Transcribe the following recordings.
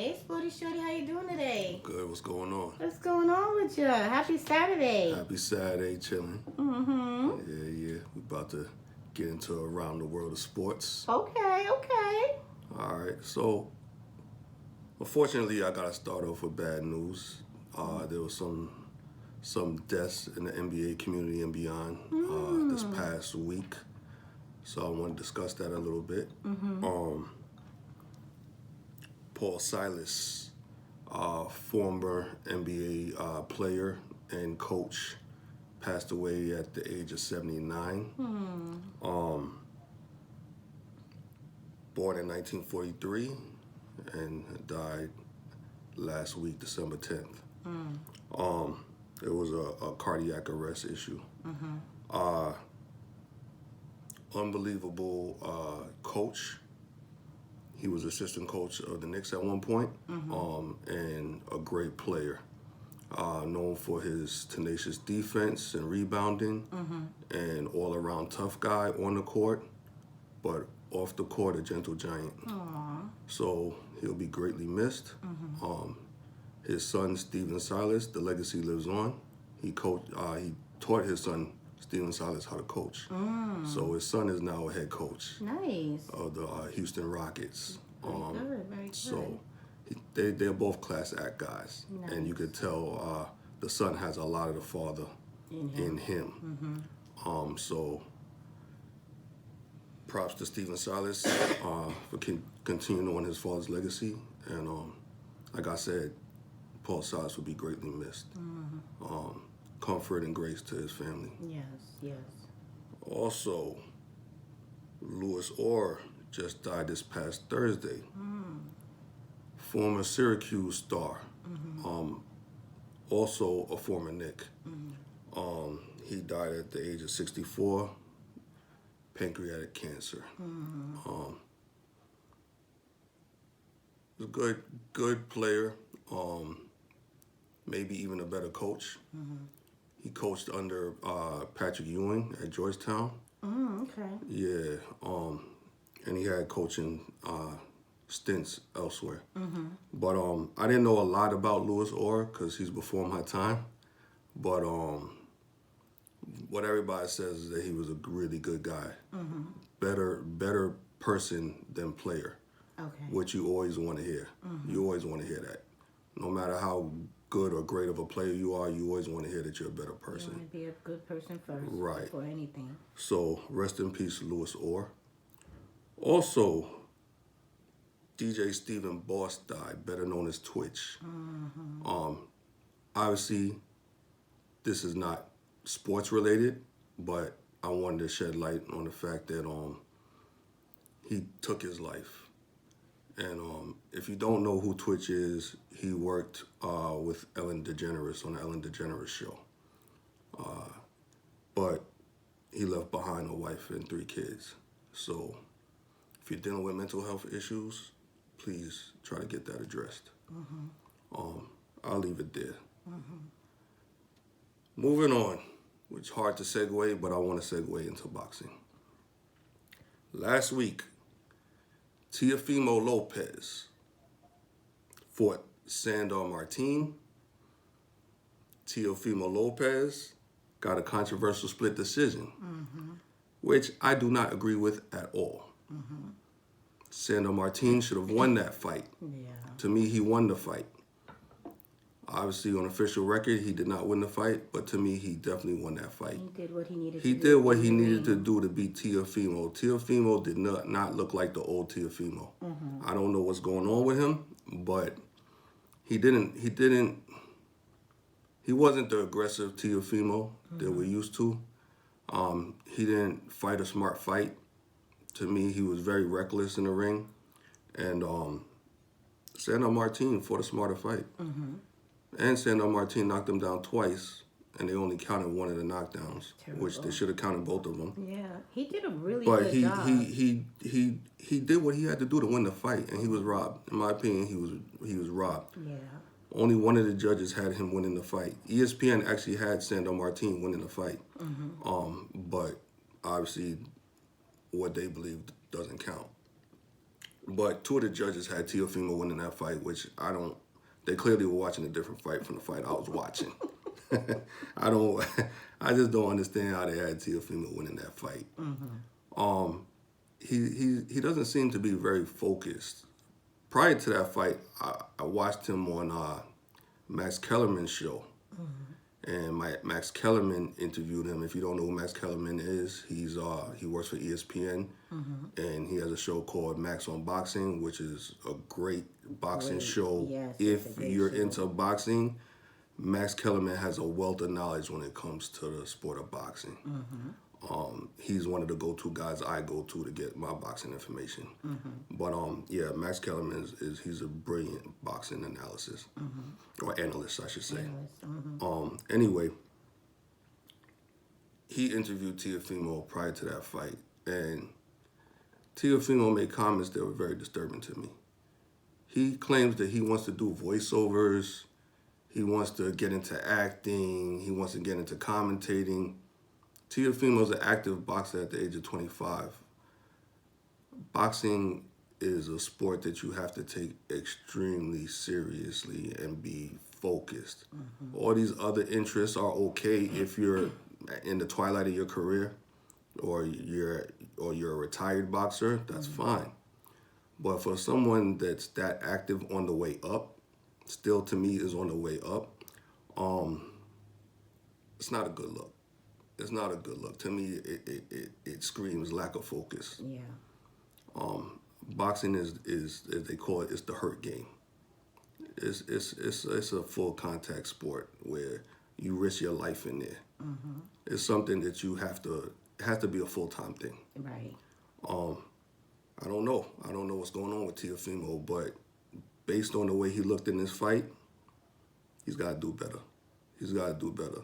Hey, Sporty Shorty, how you doing today? Good. What's going on? What's going on with you? Happy Saturday. Happy Saturday, chilling. Mm-hmm. Yeah. We about to get into around the world of sports. Okay. All right. So, unfortunately, I gotta start off with bad news. There was some deaths in the NBA community and beyond this past week. So I want to discuss that a little bit. Paul Silas, former NBA player and coach, passed away at the age of 79. Born in 1943 and died last week, December 10th. It was a cardiac arrest issue. Unbelievable coach. He was assistant coach of the Knicks at one point, and a great player. Known for his tenacious defense and rebounding, and all-around tough guy on the court, but off the court, a gentle giant. So he'll be greatly missed. His son, Stephen Silas, the legacy lives on. He taught his son, Stephen Silas, how to coach. So his son is now a head coach. Nice. Of the Houston Rockets. Very good. So they're both class act guys. Nice. And you could tell the son has a lot of the father in him. So props to Stephen Silas for continuing on his father's legacy. And like I said, Paul Silas will be greatly missed. Comfort and grace to his family. Yes. Also, Louis Orr just died this past Thursday. Former Syracuse star. Also a former Knick. He died at the age of 64, pancreatic cancer. Was a good player, maybe even a better coach. He coached under Patrick Ewing at Georgetown. Okay. Yeah, and he had coaching stints elsewhere. But I didn't know a lot about Louis Orr because he's before my time. But what everybody says is that he was a really good guy. Better person than player. Okay. Which you always want to hear. You always want to hear that. No matter how good or great of a player you are, you always want to hear that you're a better person. You want to be a good person first. Right. Before anything. So, rest in peace, Louis Orr. Also, DJ Stephen Boss died, better known as Twitch. Obviously, this is not sports related, but I wanted to shed light on the fact that he took his life. And if you don't know who Twitch is, he worked with Ellen DeGeneres on the Ellen DeGeneres show. But he left behind a wife and 3 kids. So if you're dealing with mental health issues, please try to get that addressed. I'll leave it there. Moving on, which is hard to segue, but I want to segue into boxing. Last week, Teofimo Lopez fought Sandor Martin. Teofimo Lopez got a controversial split decision, which I do not agree with at all. Sandor Martin should have won that fight. Yeah. To me, he won the fight. Obviously, on official record, he did not win the fight, but to me, he definitely won that fight. He did what he needed to do. He did what he needed to do to beat Teofimo. Teofimo did not look like the old Teofimo. I don't know what's going on with him, but he wasn't the aggressive Teofimo that we're used to. He didn't fight a smart fight. To me, he was very reckless in the ring. And Sandor Martin fought a smarter fight. And Sandor Martin knocked him down twice, and they only counted one of the knockdowns, which they should have counted both of them. Yeah, he did a really But good job. he did what he had to do to win the fight, and he was robbed. In my opinion, he was robbed. Yeah. Only one of the judges had him winning the fight. ESPN actually had Sandor Martin winning the fight. But obviously what they believe doesn't count. But two of the judges had Teofimo winning that fight, which I don't. They clearly were watching a different fight from the fight I was watching. I don't. I just don't understand how they had Teofimo winning that fight. He doesn't seem to be very focused. Prior to that fight, I watched him on Max Kellerman's show. And Max Kellerman interviewed him. If you don't know who Max Kellerman is, he works for ESPN, and he has a show called Max on Boxing, which is a great boxing show. Yes, If it's a great you're show. into boxing, Max Kellerman has a wealth of knowledge when it comes to the sport of boxing. He's one of the go-to guys I go to get my boxing information. But yeah, Max Kellerman he's a brilliant boxing analysis or analyst, I should say. Anyway, he interviewed Teofimo prior to that fight, and Teofimo made comments that were very disturbing to me. He claims that he wants to do voiceovers, he wants to get into acting, he wants to get into commentating. Teofimo's an active boxer at the age of 25. Boxing is a sport that you have to take extremely seriously and be focused. All these other interests are okay if you're in the twilight of your career or you're a retired boxer, that's fine. But for someone that's that active on the way up, still to me is on the way up, it's not a good look. It's not a good look. To me, it screams lack of focus. Yeah. Boxing is as they call it, it's the hurt game. It's a full contact sport where you risk your life in there. It's something that it has to be a full-time thing. Right. I don't know what's going on with Teofimo, but based on the way he looked in this fight, he's got to do better. He's got to do better.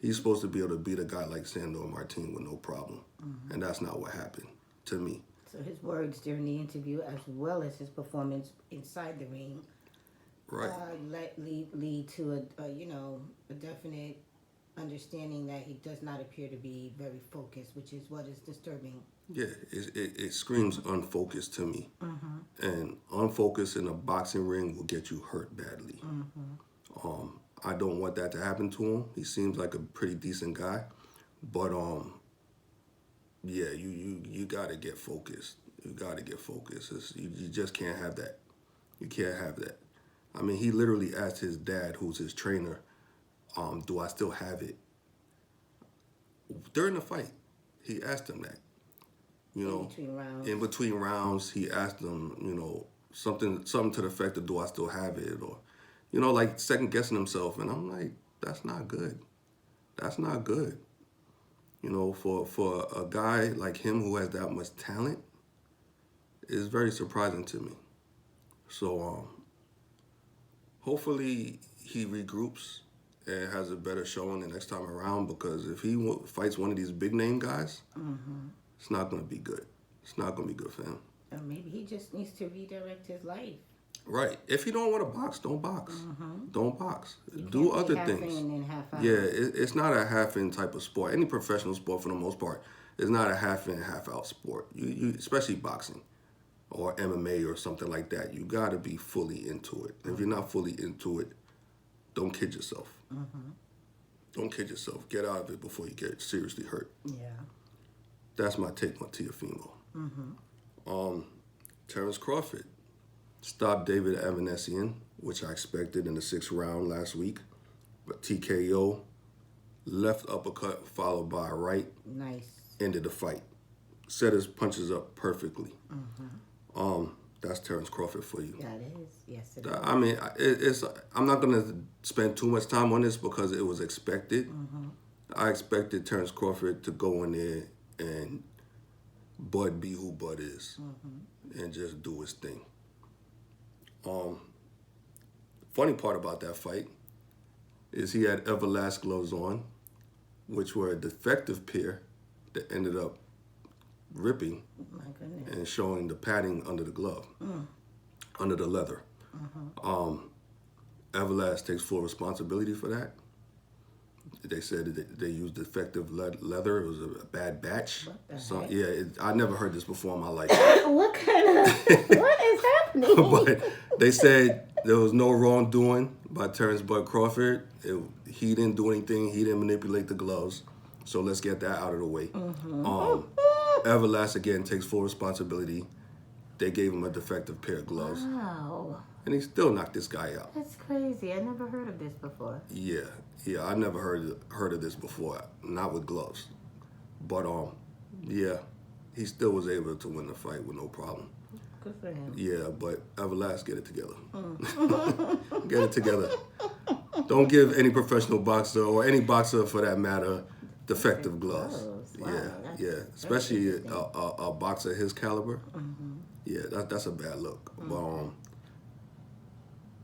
He's supposed to be able to beat a guy like Sandor Martin with no problem. And that's not what happened to me. So his words during the interview, as well as his performance inside the ring, Right. lead to a definite understanding that he does not appear to be very focused, which is what is disturbing. Yeah, it screams unfocused to me. And unfocused in a boxing ring will get you hurt badly. I don't want that to happen to him. He seems like a pretty decent guy. But yeah, you gotta get focused. You gotta get focused. You just can't have that. You can't have that. I mean, he literally asked his dad, who's his trainer, do I still have it? During the fight, he asked him that. In between rounds, he asked him, something to the effect of, do I still have it? Or, like second guessing himself. And I'm like, that's not good. That's not good. For a guy like him who has that much talent, it's very surprising to me. So, hopefully he regroups and has a better showing the next time around, because if he fights one of these big name guys, it's not going to be good. It's not going to be good for him. Or maybe he just needs to redirect his life. Right. If you don't want to box, don't box. Don't box. You Do can't be other half things. in and half out. Yeah, it's not a half-in type of sport. Any professional sport, for the most part, is not a half-in, half-out sport. You especially boxing or MMA or something like that. You got to be fully into it. If you're not fully into it, don't kid yourself. Don't kid yourself. Get out of it before you get seriously hurt. Yeah. That's my take on Teofimo. Terrence Crawford stopped David Avanesian, which I expected in the 6th round last week. But TKO, left uppercut followed by a right, Nice. ended the fight. Set his punches up perfectly. That's Terrence Crawford for you. That is. Yes, it is. I mean, I'm not going to spend too much time on this because it was expected. I expected Terrence Crawford to go in there and Bud be who Bud is and just do his thing. Funny part about that fight is he had Everlast gloves on, which were a defective pair that ended up ripping My goodness. and showing the padding under the glove, under the leather. Everlast takes full responsibility for that. They said that they used defective leather. It was a bad batch. What the So heck? yeah, I never heard this before in my life. What kind of what is happening? But they said there was no wrongdoing by Terrence Bud Crawford. He didn't do anything. He didn't manipulate the gloves. So let's get that out of the way. Everlast again takes full responsibility. They gave him a defective pair of gloves, Wow, and he still knocked this guy out. that's crazy. I never heard of this before. Yeah, I never heard of this before. Not with gloves, but yeah, he still was able to win the fight with no problem. Good for him. Yeah, but Everlast, get it together. Get it together. Don't give any professional boxer or any boxer for that matter defective gloves. Wow, Yeah, especially a boxer his caliber. Yeah, that's a bad look. But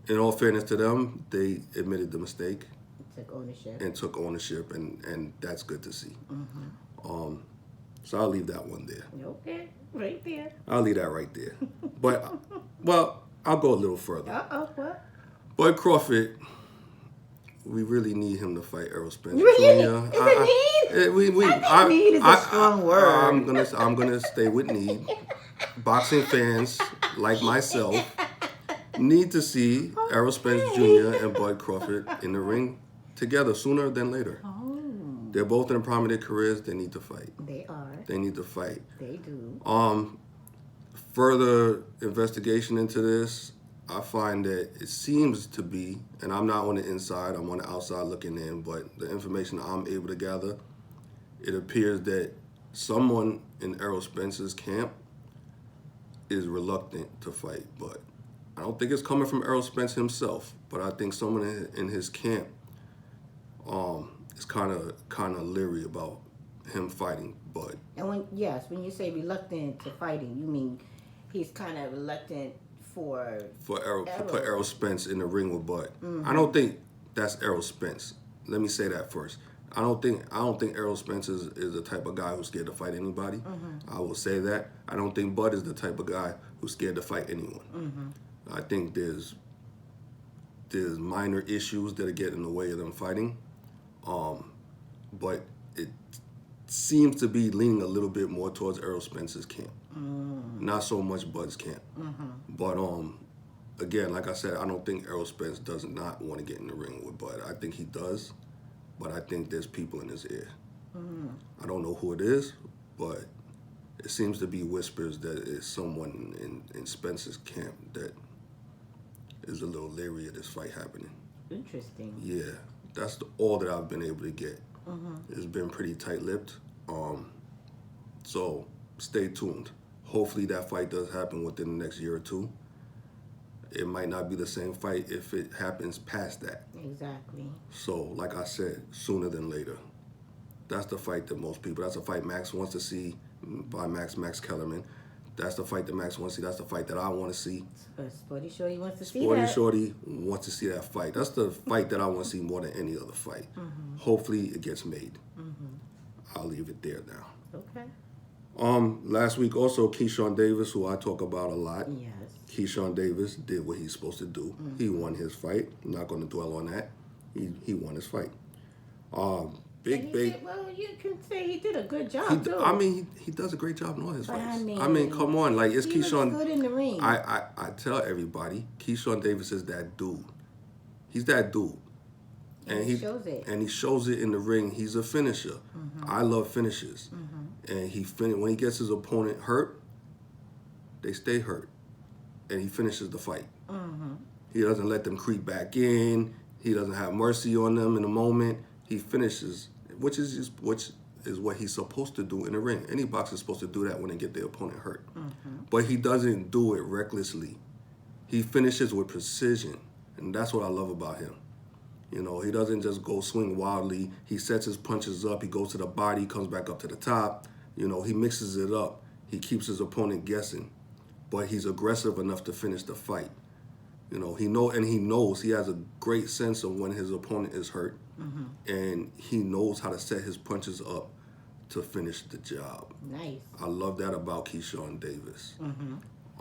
in all fairness to them, they admitted the mistake Took ownership. and that's good to see. So I'll leave that one there. Okay, right there. I'll leave that right there. But well, I'll go a little further. What? Bud Crawford, we really need him to fight Errol Spence Really? Jr. Is it need? I think need is a strong word. I'm gonna stay with need. Boxing fans like myself need to see Errol Spence Jr. and Bud Crawford in the ring together sooner than later. Oh, They're both in the prime of their careers. They need to fight. they are. They need to fight. They do. Further investigation into this, I find that it seems to be, and I'm not on the inside, I'm on the outside looking in, but the information I'm able to gather, it appears that someone in Errol Spence's camp is reluctant to fight, but I don't think it's coming from Errol Spence himself, but I think someone in his camp is kind of leery about him fighting Bud. And when you say reluctant to fighting, you mean he's kind of reluctant for to put Errol Spence in the ring with Bud. I don't think that's Errol Spence. Let me say that first. I don't think Errol Spence is the type of guy who's scared to fight anybody. I will say that. I don't think Bud is the type of guy who's scared to fight anyone. I think there's minor issues that are getting in the way of them fighting. But it seems to be leaning a little bit more towards Errol Spence's camp. Not so much Bud's camp. But again, like I said, I don't think Errol Spence does not want to get in the ring with Bud. I think he does, but I think there's people in his ear. I don't know who it is, but it seems to be whispers that it's someone in Spence's camp that is a little leery of this fight happening. interesting. Yeah, that's all that I've been able to get. It's been pretty tight-lipped. So stay tuned. Hopefully that fight does happen within the next year or two. It might not be the same fight if it happens past that. Exactly. So, like I said, sooner than later. That's the fight that most people, that's the fight Max wants to see by Max Kellerman. That's the fight that Max wants to see. That's the fight that I want to see. Sporty Shorty wants to see Sporty that. Shorty wants to see that fight. That's the fight that I want to see more than any other fight. Hopefully it gets made. I'll leave it there now. Okay. Last week also, Keyshawn Davis, who I talk about a lot. Yes. Keyshawn Davis did what he's supposed to do. He won his fight. I'm not going to dwell on that. He won his fight. Big. Well, you can say he did a good job too. I mean, he does a great job in all his But fights. I mean, come on, like it's he Keyshawn. looks good in the ring. I tell everybody, Keyshawn Davis is that dude. He's that dude. And he shows it. And he shows it in the ring. He's a finisher. I love finishes. And when he gets his opponent hurt, they stay hurt. And he finishes the fight. He doesn't let them creep back in. He doesn't have mercy on them in the moment. He finishes, which is what he's supposed to do in the ring. Any boxer is supposed to do that when they get their opponent hurt. But he doesn't do it recklessly. He finishes with precision. And that's what I love about him. You know, he doesn't just go swing wildly. He sets his punches up. He goes to the body, comes back up to the top. You know, he mixes it up. He keeps his opponent guessing. But he's aggressive enough to finish the fight. You know, he knows he has a great sense of when his opponent is hurt. And he knows how to set his punches up to finish the job. Nice. I love that about Keyshawn Davis.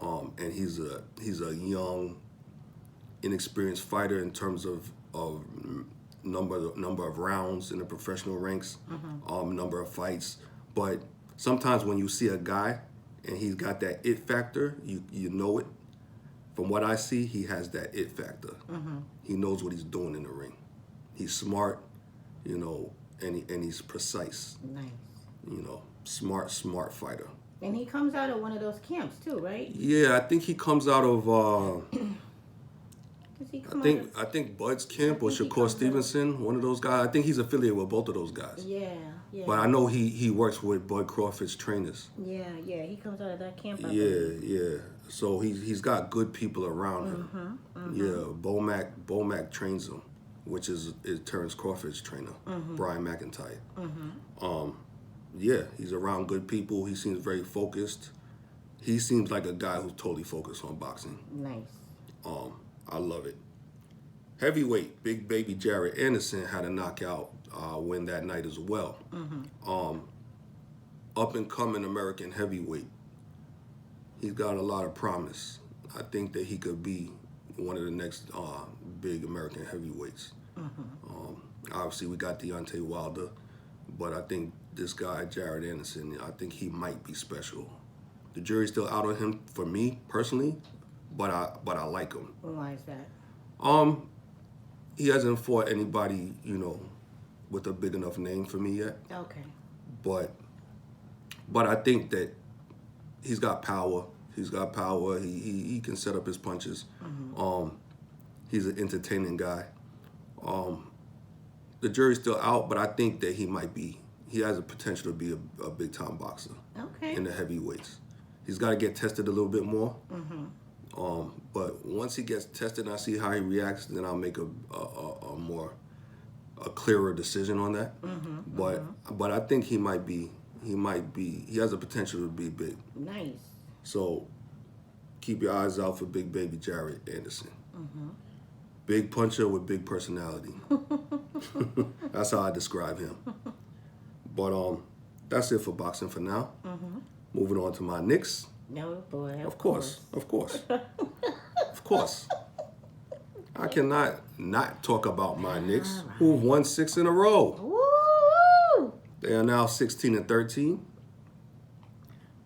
And he's a young, inexperienced fighter in terms of number of rounds in the professional ranks, number of fights. But sometimes when you see a guy and he's got that it factor, you know it. From what I see, he has that it factor. He knows what he's doing in the ring. He's smart, and he's precise. Nice. Smart fighter. And he comes out of one of those camps too, right? Yeah, I think he comes out of. Does he come I think Bud's camp or Shakur Stevenson, one of those guys. I think he's affiliated with both of those guys. Yeah. But I know he works with Bud Crawford's trainers. Yeah, he comes out of that camp. Yeah. So he's got good people around him. Yeah, Bomac trains him, which is Terrence Crawford's trainer, Brian McIntyre. Yeah, he's around good people. He seems very focused. He seems like a guy who's totally focused on boxing. Nice. I love it. Heavyweight, Big Baby Jared Anderson had a knockout win that night as well. Up and coming American heavyweight. He's got a lot of promise. I think that he could be one of the next big American heavyweights. Obviously, we got Deontay Wilder, but I think this guy, Jared Anderson, I think he might be special. The jury's still out on him for me personally, but I like him. Why is that? He hasn't fought anybody, with a big enough name for me yet. Okay. But I think that he's got power. He's got power. He can set up his punches. He's an entertaining guy. The jury's still out, but I think that he has a potential to be a big time boxer. Okay. In the heavyweights. He's got to get tested a little bit more. But once he gets tested and I see how he reacts, then I'll make a clearer decision on that. But I think he has a potential to be big. Nice. So keep your eyes out for Big Baby Jared Anderson. Big puncher with big personality. That's how I describe him. But that's it for boxing for now. Moving on to my Knicks. No, boy. Of course. I cannot not talk about my Knicks, who've won 6 in a row. Woo! They are now 16-13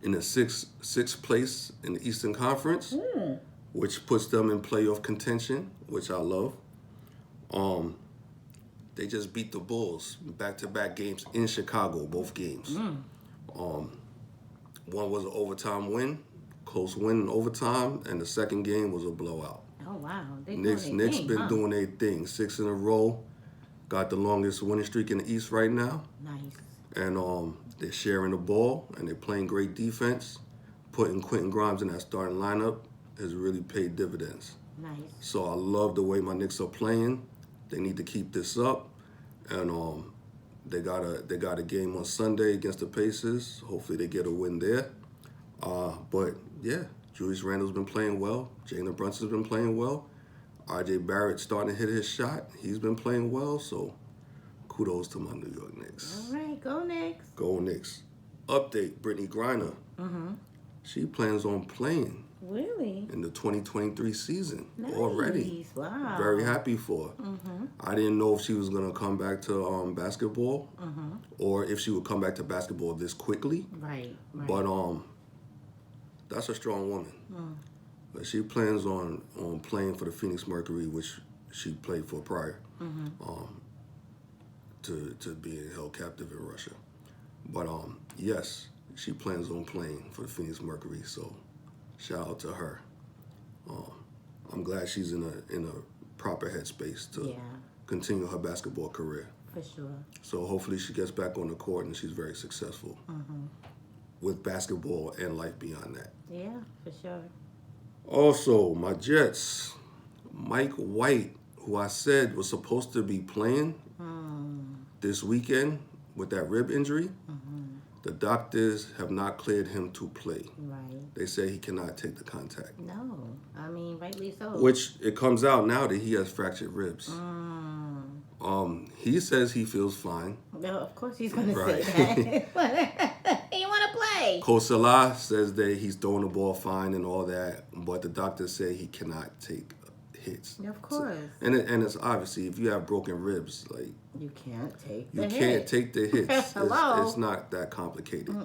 in the sixth place in the Eastern Conference, which puts them in playoff contention, which I love. They just beat the Bulls back-to-back games in Chicago, both games. One was an overtime win, close win in overtime, and the second game was a blowout. Oh, wow. Knicks been doing their thing. 6 in a row. Got the longest winning streak in the East right now. Nice. And they're sharing the ball, and they're playing great defense. Putting Quentin Grimes in that starting lineup has really paid dividends. Nice. So I love the way my Knicks are playing. They need to keep this up. And they got a game on Sunday against the Pacers. Hopefully they get a win there. But yeah, Julius Randle's been playing well. Jalen Brunson's been playing well. R.J. Barrett's starting to hit his shot. He's been playing well. So kudos to my New York Knicks. All right, go Knicks. Go Knicks. Update, Brittany Griner. She plans on playing. Really? In the 2023 season. Nice. Already. Wow. Very happy for her. I didn't know if she was going to come back to basketball or if she would come back to basketball this quickly. Right. But that's a strong woman. But she plans on playing for the Phoenix Mercury, which she played for prior to being held captive in Russia. But yes, she plans on playing for the Phoenix Mercury, so shout out to her. I'm glad she's in a proper headspace to continue her basketball career. For sure. So hopefully she gets back on the court and she's very successful with basketball and life beyond that. Yeah, for sure. Also, my Jets, Mike White, who I said was supposed to be playing this weekend with that rib injury, the doctors have not cleared him to play. Right. They say he cannot take the contact. No, I mean, rightly so. Which it comes out now that he has fractured ribs. He says he feels fine. No, of course he's going to say that. He want to play. Coach Salah says that he's throwing the ball fine and all that, but the doctors say he cannot take hits. Of course. And it's obviously, if you have broken ribs, like, You can't take you the can't hit. take the hits. Hello? It's not that complicated.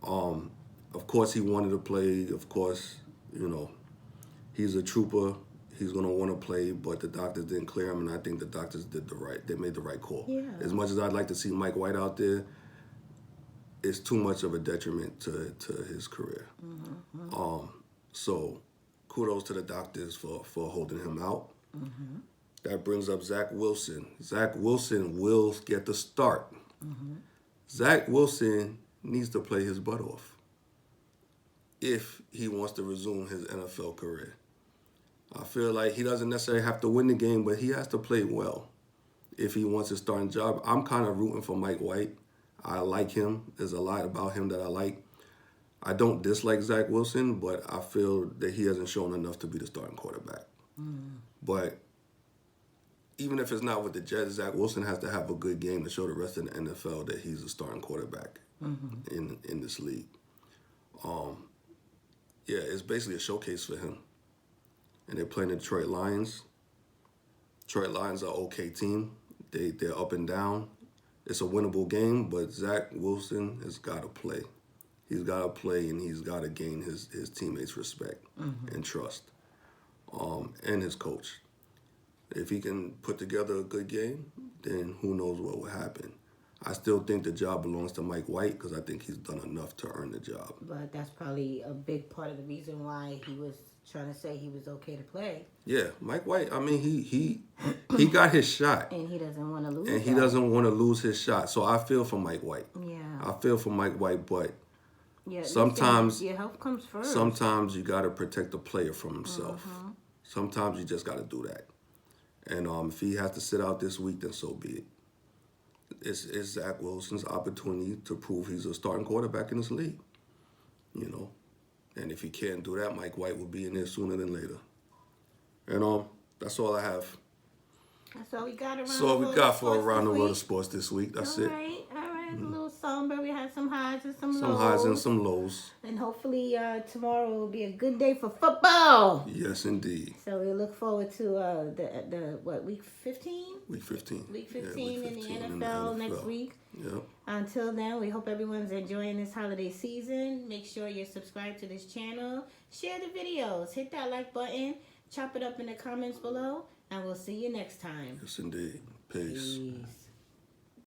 Of course, he wanted to play. Of course, you know, he's a trooper. He's gonna want to play, but the doctors didn't clear him, and I think the doctors they made the right call. Yeah. As much as I'd like to see Mike White out there, it's too much of a detriment to his career. So kudos to the doctors for holding him out. That brings up Zach Wilson. Zach Wilson will get the start. Zach Wilson needs to play his butt off if he wants to resume his NFL career. I feel like he doesn't necessarily have to win the game, but he has to play well if he wants a starting job. I'm kind of rooting for Mike White. I like him. There's a lot about him that I like. I don't dislike Zach Wilson, but I feel that he hasn't shown enough to be the starting quarterback. But even if it's not with the Jets, Zach Wilson has to have a good game to show the rest of the NFL that he's a starting quarterback in this league. Yeah, it's basically a showcase for him. And they're playing the Detroit Lions. Detroit Lions are an okay team. They're up and down. It's a winnable game, but Zach Wilson has got to play. He's got to play, and he's got to gain his teammates' respect and trust, and his coach. If he can put together a good game, then who knows what will happen. I still think the job belongs to Mike White because I think he's done enough to earn the job. But that's probably a big part of the reason why he was trying to say he was okay to play. Yeah, Mike White, I mean, he got his shot. And he doesn't want to lose And he doesn't want to lose his shot. So I feel for Mike White. Yeah. I feel for Mike White, but Yeah, sometimes your health comes first. sometimes you got to protect the player from himself. Sometimes you just got to do that. And if he has to sit out this week, then so be it. It's Zach Wilson's opportunity to prove he's a starting quarterback in this league. You know? And if he can't do that, Mike White will be in there sooner than later. And that's all I have. That's all we got around. That's all we got for Around the World of Sports this week. That's it. All right. A little somber. We had some highs and some lows. Some highs and some lows. And hopefully tomorrow will be a good day for football. Yes, indeed. So we look forward to the week 15? Week 15. Week 15 Yeah, in the NFL next week. Yep. Until then, we hope everyone's enjoying this holiday season. Make sure you're subscribed to this channel. Share the videos. Hit that like button. Chop it up in the comments below. And we'll see you next time. Yes, indeed. Peace. Peace.